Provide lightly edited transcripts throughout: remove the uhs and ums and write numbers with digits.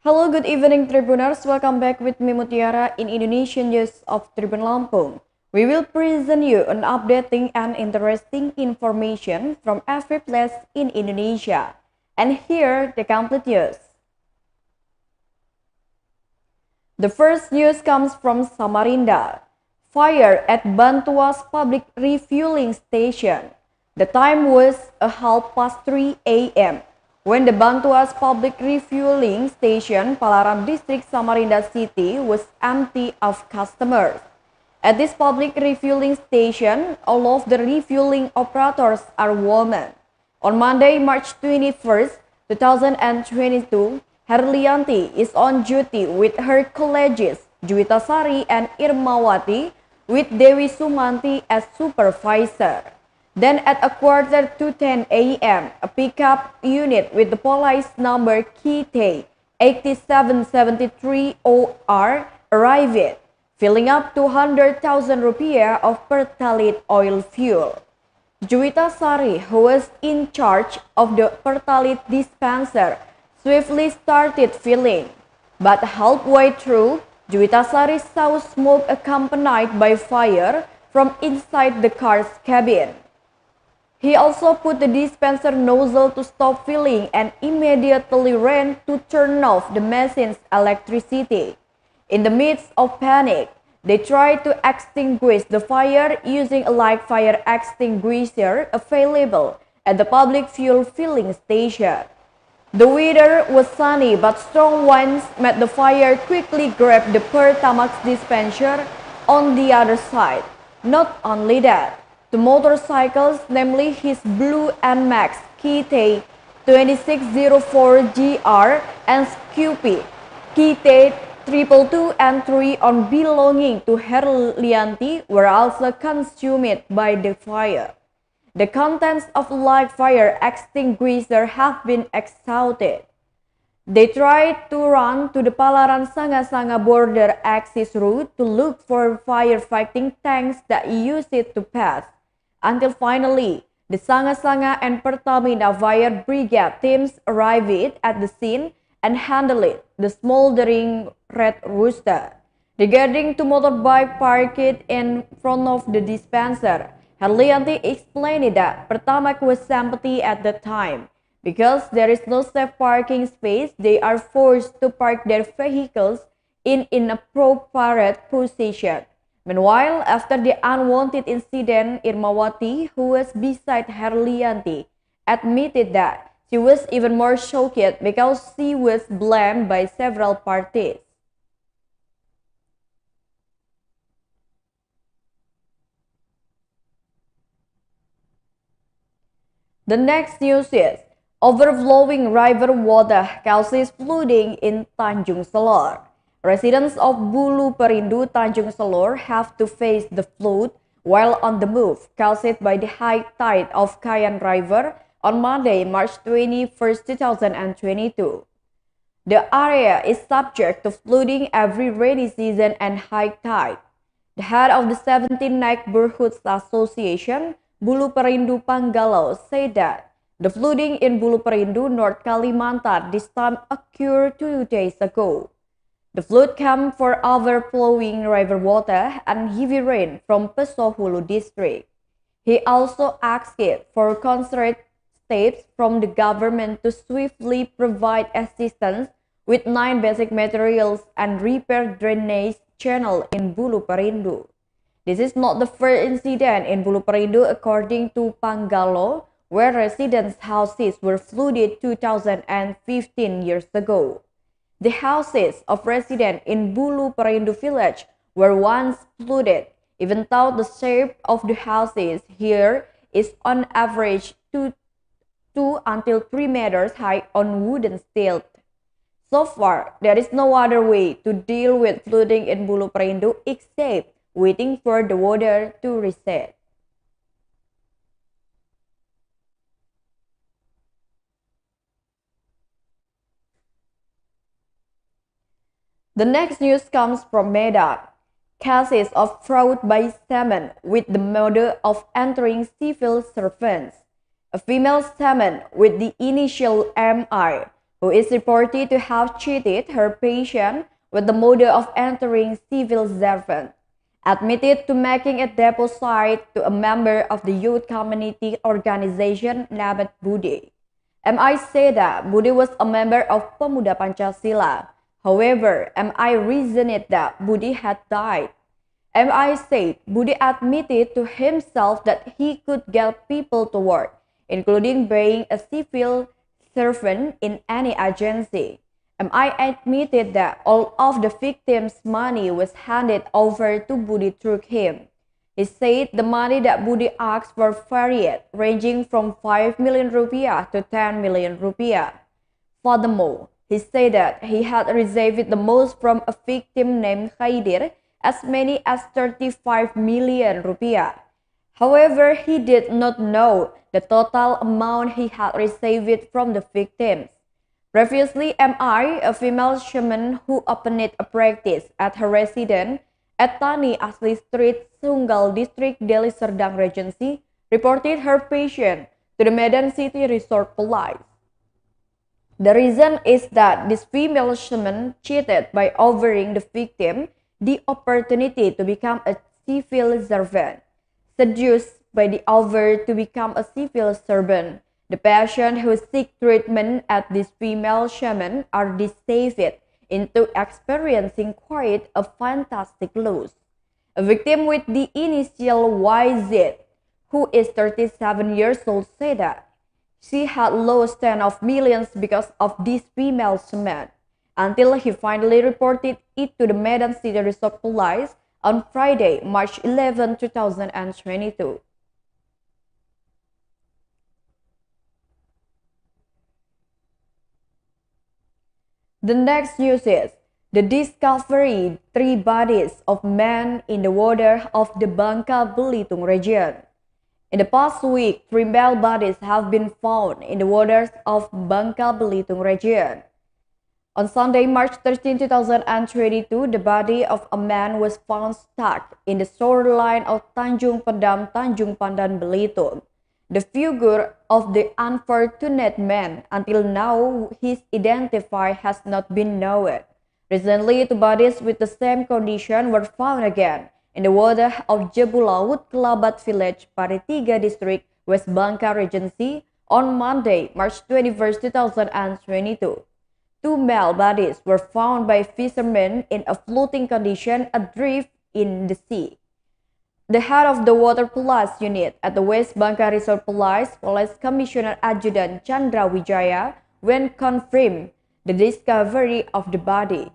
Hello, good evening, Tribuners. Welcome back with me, Mutiara, in Indonesian News of Tribun Lampung. We will present you an updating and interesting information from every place in Indonesia. And here, the complete news. The first news comes from Samarinda. Fire at Bantuas Public Refueling Station. The time was 3:30 a.m. when the Bantuas Public Refueling Station, Palaran District, Samarinda City was empty of customers. At this public refueling station, all of the refueling operators are women. On Monday, March 21st, 2022, Herlianti is on duty with her colleagues, Juwita Sari and Irmawati, with Dewi Sumanti as supervisor. Then at 9:45 a.m., a pickup unit with the police number KT 8773 OR arrived, filling up 200,000 rupiah of Pertalite oil fuel. Juwita Sari, who was in charge of the Pertalite dispenser, swiftly started filling, but halfway through, Juwita Sari saw smoke accompanied by fire from inside the car's cabin. He also put the dispenser nozzle to stop filling and immediately ran to turn off the machine's electricity. In the midst of panic, they tried to extinguish the fire using a live fire extinguisher available at the public fuel filling station. The weather was sunny, but strong winds made the fire quickly grab the Pertamax dispenser on the other side. Not only that, the motorcycles, namely his blue NMAX KT 2604GR and Scoopy KT 222 and 3 on belonging to Herlianti were also consumed by the fire. The contents of live fire extinguisher have been exhausted. They tried to run to the Palaran Sanga border access route to look for firefighting tanks that used it to pass, until finally the Sanga and Pertamina Fire Brigade teams arrived at the scene and handled the smoldering red rooster. Regarding to motorbike parked in front of the dispenser, Herlianti explained that Pertamax was empty at the time. Because there is no safe parking space, they are forced to park their vehicles in inappropriate position. Meanwhile, after the unwanted incident, Irmawati, who was beside Herlianti, admitted that she was even more shocked because she was blamed by several parties. The next news is overflowing river water causes flooding in Tanjung Selor. Residents of Bulu Perindu, Tanjung Selor have to face the flood while on the move caused by the high tide of Kayan River on Monday, March 21st, 2022. The area is subject to flooding every rainy season and high tide. The head of the 17 Neighborhoods Association, Bulu Perindu Panggalo, said that the flooding in Bulu Perindu, North Kalimantan this time occurred 2 days ago. The flood came for overflowing river water and heavy rain from Pesohulu district. He also asked for concerted steps from the government to swiftly provide assistance with 9 basic materials and repair drainage channel in Bulu Perindu. This is not the first incident in Bulu Perindu, according to Panggalo, where residents' houses were flooded 2015 years ago. The houses of residents in Bulu Perindu village were once flooded, even though the shape of the houses here is on average 2 until 3 meters high on wooden stilts. So far, there is no other way to deal with flooding in Bulu Perindu except waiting for the water to recede. The next news comes from Medan. Cases of fraud by shaman with the mode of entering civil servants. A female shaman with the initial MI who is reported to have cheated her patient with the motive of entering civil servant, admitted to making a deposit to a member of the youth community organization named Budi. MI said that Budi was a member of Pemuda Pancasila. However, MI reasoned that Budi had died. MI said Budi admitted to himself that he could get people to work, including being a civil servant in any agency. MI admitted that all of the victims' money was handed over to Budi through him. He said the money that Budi asked for varied, ranging from 5 million rupiah to 10 million rupiah. Furthermore, he said that he had received the most from a victim named Khaidir, as many as 35 million rupiah. However, he did not know the total amount he had received from the victims. Previously, MI, a female shaman who opened a practice at her residence at Tani Asli Street, Sungal District, Deli Serdang Regency, reported her patient to the Medan City Resort Police. The reason is that this female shaman cheated by offering the victim the opportunity to become a civil servant. Seduced by the offer to become a civil servant, the patient who seek treatment at this female shaman are deceived into experiencing quite a fantastic loss. A victim with the initial YZ, who is 37 years old, said that she had lost tens of millions because of this female shaman, until he finally reported it to the Medan City Resort Police on Friday, March 11, 2022. The next news is the discovery three bodies of men in the water of the Bangka Belitung region. In the past week, three male bodies have been found in the waters of Bangka Belitung region. On Sunday, March 13, 2022, the body of a man was found stuck in the shoreline of Tanjung Padam, Tanjung Pandan, Belitung. The figure of the unfortunate man, until now his identity has not been known. Recently, two bodies with the same condition were found again in the water of Jebulaut, Kelabat Village, Paritiga District, West Bangka Regency on Monday, March 21, 2022. Two male bodies were found by fishermen in a floating condition adrift in the sea. The head of the Water Police Unit at the West Bangka Resort Police Commissioner Adjutant Chandra Wijaya, when confirmed the discovery of the body.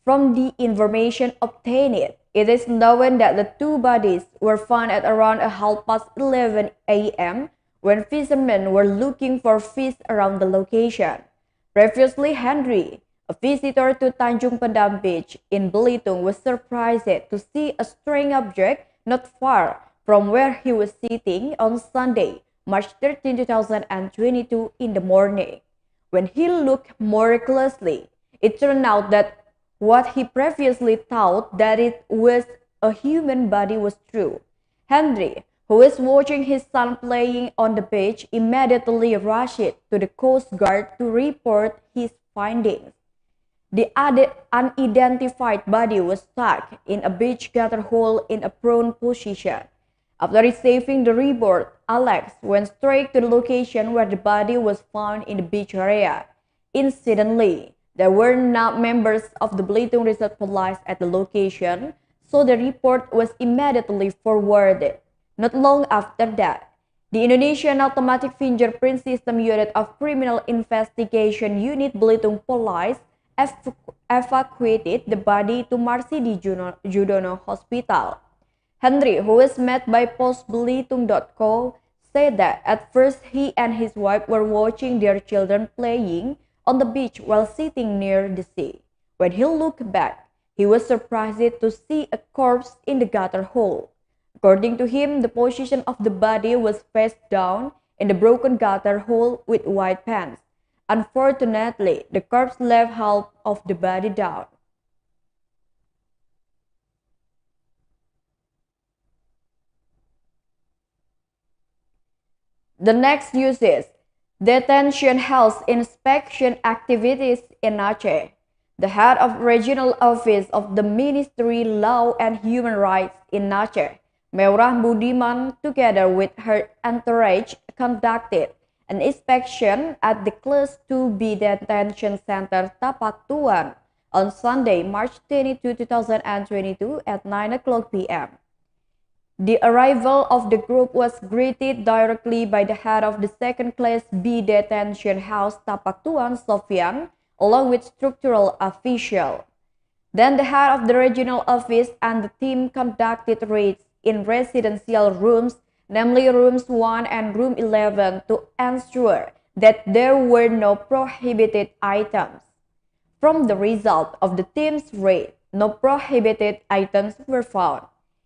From the information obtained, it is known that the two bodies were found at around 11:30 a.m. when fishermen were looking for fish around the location. Previously, Henry, a visitor to Tanjung Padam Beach in Belitung, was surprised to see a strange object not far from where he was sitting on Sunday, March 13, 2022 in the morning. When he looked more closely, it turned out that what he previously thought that it was a human body was true. Henry, who was watching his son playing on the beach, immediately rushed to the Coast Guard to report his findings. The unidentified body was stuck in a beach gutter hole in a prone position. After receiving the report, Alex went straight to the location where the body was found in the beach area. Incidentally, there were not members of the Belitung Resort Police at the location, so the report was immediately forwarded. Not long after that, the Indonesian Automatic Fingerprint System Unit of Criminal Investigation Unit Belitung Police evacuated the body to Marsidi Judono Hospital. Henry, who was met by postbelitung.co, said that at first he and his wife were watching their children playing on the beach while sitting near the sea. When he looked back, he was surprised to see a corpse in the gutter hole. According to him, the position of the body was face down in the broken gutter hole with white pants. Unfortunately, the corpse left half of the body down. The next news is Detention house inspection activities in Aceh. The head of regional office of the Ministry Law and Human Rights in Aceh, Meurah Budiman, together with her entourage, conducted an inspection at the Class 2B Detention Center Tapak Tuan on Sunday, March 22, 2022 at 9 o'clock p.m. The arrival of the group was greeted directly by the head of the second Class B Detention House Tapak Tuan, Sofian, along with structural officials. Then the head of the regional office and the team conducted raids in residential rooms, namely rooms 1 and room 11, to ensure that there were no prohibited items. From the result of the team's raid, no prohibited items were found.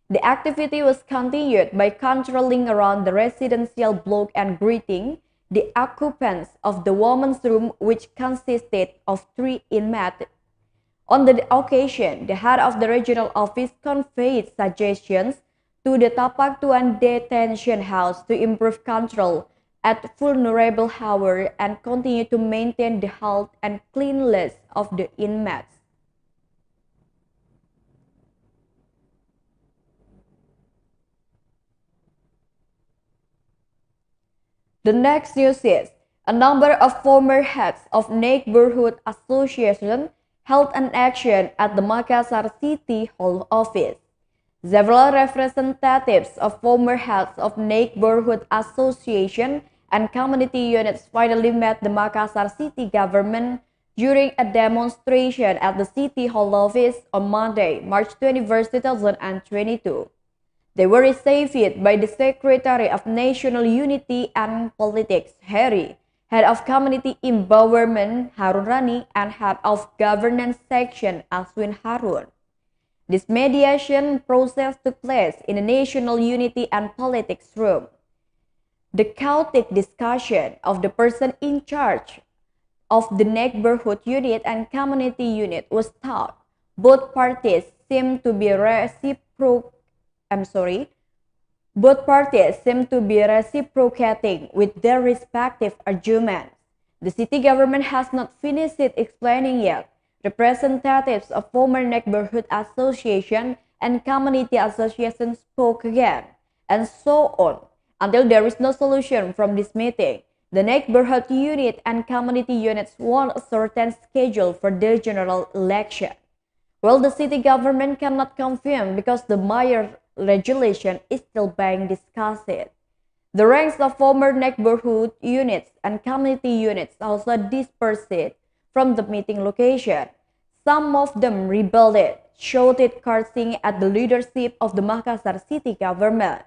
The activity was continued by controlling around the residential block and greeting the occupants of the women's room, which consisted of 3 inmates. On the occasion, the head of the regional office conveyed suggestions to the Tapak Tuan Detention House to improve control at vulnerable hours and continue to maintain the health and cleanliness of the inmates. The next news is a number of former heads of neighborhood associations held an action at the Makassar City Hall office. Several representatives of former heads of neighborhood association and community units finally met the Makassar City government during a demonstration at the City Hall office on Monday, March 21, 2022. They were received by the Secretary of National Unity and Politics, Harry, Head of Community Empowerment, Harun Rani, and Head of Governance Section, Aswin Harun. This mediation process took place in the National Unity and Politics room. The chaotic discussion of the person in charge of the neighborhood unit and community unit was thought. Both parties seemed to be reciprocating with their respective arguments. The city government has not finished explaining yet. Representatives of former neighborhood association and community associations spoke again, and so on, until there is no solution from this meeting. The neighborhood unit and community units want a certain schedule for their general election. Well, the city government cannot confirm because the mayor regulation is still being discussed. The ranks of former neighborhood units and community units also dispersed from the meeting location. Some of them rebelled, shouted, cursing at the leadership of the Makassar city government.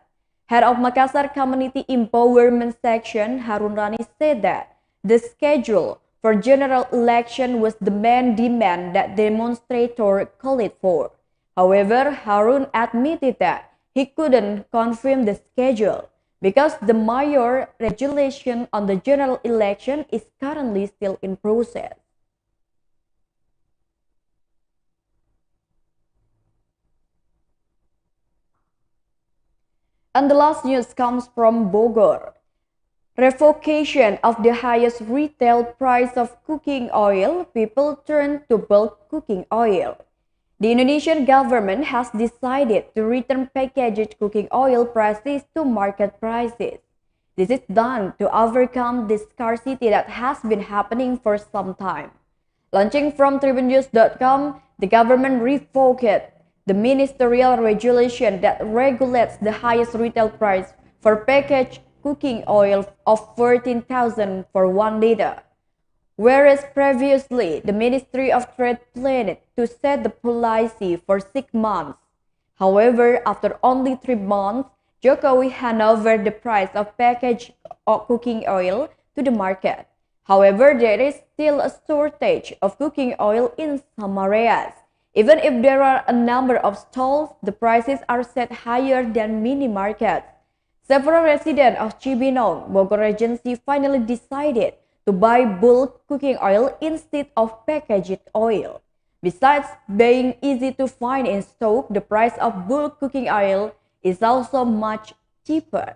Head of Makassar Community Empowerment Section, Harun Rani, said that the schedule for general election was the main demand that demonstrators called for. However, Harun admitted that he couldn't confirm the schedule because the mayor regulation on the general election is currently still in process. And the last news comes from Bogor. Revocation of the highest retail price of cooking oil, people turn to bulk cooking oil. The Indonesian government has decided to return packaged cooking oil prices to market prices. This is done to overcome the scarcity that has been happening for some time. Launching from tribunnews.com, the government revoked the ministerial regulation that regulates the highest retail price for packaged cooking oil of 14,000 for 1 liter. Whereas previously, the Ministry of Trade planned to set the policy for 6 months. However, after only 3 months, Jokowi handed over the price of packaged cooking oil to the market. However, there is still a shortage of cooking oil in some areas. Even if there are a number of stalls, the prices are set higher than mini markets. Several residents of Cibinong, Bogor Regency finally decided to buy bulk cooking oil instead of packaged oil. Besides being easy to find in stock, the price of bulk cooking oil is also much cheaper.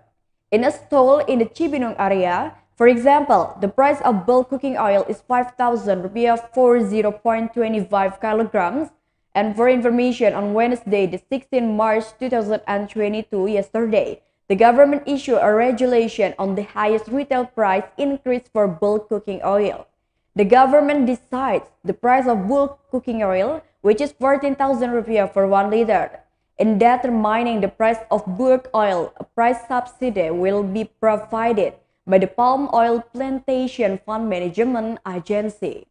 In a stall in the Cibinong area, For example, the price of bulk cooking oil is 5,000 rupiah for 0.25 kilograms. And for information, on Wednesday, the 16th March 2022, yesterday, the government issued a regulation on the highest retail price increase for bulk cooking oil. The government decides the price of bulk cooking oil, which is 14,000 rupiah for 1 liter. In determining the price of bulk oil, a price subsidy will be provided by the Palm Oil Plantation Fund Management Agency.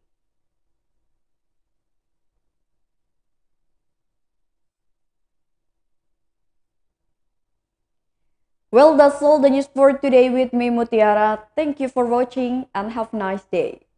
Well, that's all the news for today with me, Mutiara. Thank you for watching and have a nice day.